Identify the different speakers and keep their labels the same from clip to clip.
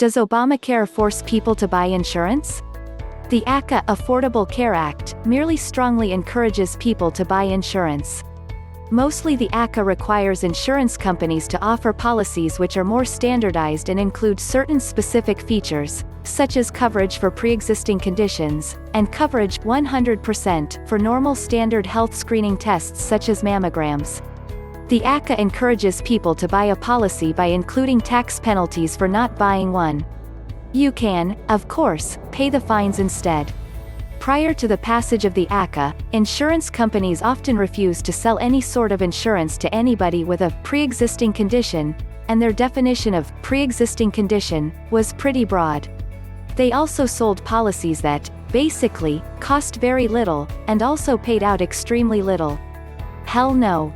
Speaker 1: Does Obamacare force people to buy insurance? The ACA Affordable Care Act merely strongly encourages people to buy insurance. Mostly the ACA requires insurance companies to offer policies which are more standardized and include certain specific features, such as coverage for pre-existing conditions, and coverage 100% for normal standard health screening tests such as mammograms. The ACA encourages people to buy a policy by including tax penalties for not buying one. You can, of course, pay the fines instead. Prior to the passage of the ACA, insurance companies often refused to sell any sort of insurance to anybody with a pre-existing condition, and their definition of pre-existing condition was pretty broad. They also sold policies that, basically, cost very little, and also paid out extremely little. Hell no.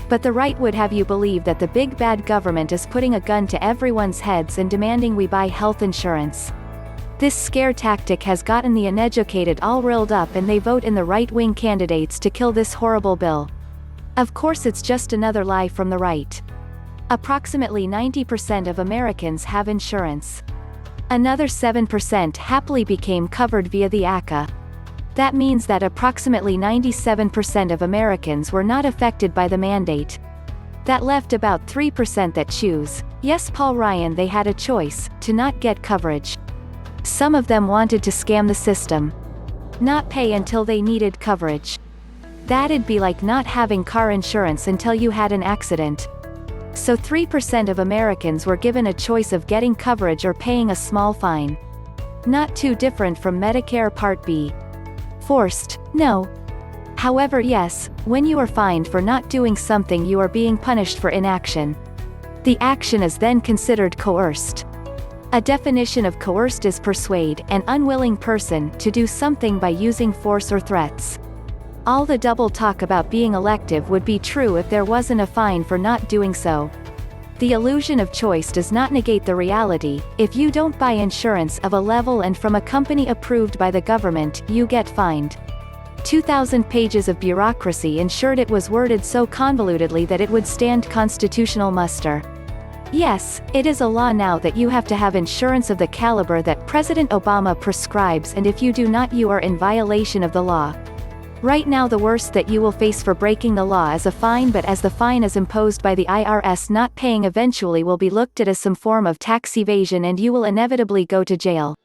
Speaker 1: But the right would have you believe that the big bad government is putting a gun to everyone's heads and demanding we buy health insurance. This scare tactic has gotten the uneducated all riled up and they vote in the right-wing candidates to kill this horrible bill. Of course it's just another lie from the right. Approximately 90% of Americans have insurance. Another 7% happily became covered via the ACA. That means that approximately 97% of Americans were not affected by the mandate. That left about 3% that choose, yes Paul Ryan, they had a choice, to not get coverage. Some of them wanted to scam the system. Not pay until they needed coverage. That'd be like not having car insurance until you had an accident. So 3% of Americans were given a choice of getting coverage or paying a small fine. Not too different from Medicare Part B. Forced? No. However, yes, when you are fined for not doing something, you are being punished for inaction. The action is then considered coerced. A definition of coerced is persuade an unwilling person to do something by using force or threats. All the double talk about being elective would be true if there wasn't a fine for not doing so. The illusion of choice does not negate the reality. If you don't buy insurance of a level and from a company approved by the government, you get fined. 2,000 pages of bureaucracy ensured it was worded so convolutedly that it would stand constitutional muster. Yes, it is a law now that you have to have insurance of the caliber that President Obama prescribes, and if you do not, you are in violation of the law. Right now the worst that you will face for breaking the law is a fine, but as the fine is imposed by the IRS, not paying eventually will be looked at as some form of tax evasion and you will inevitably go to jail.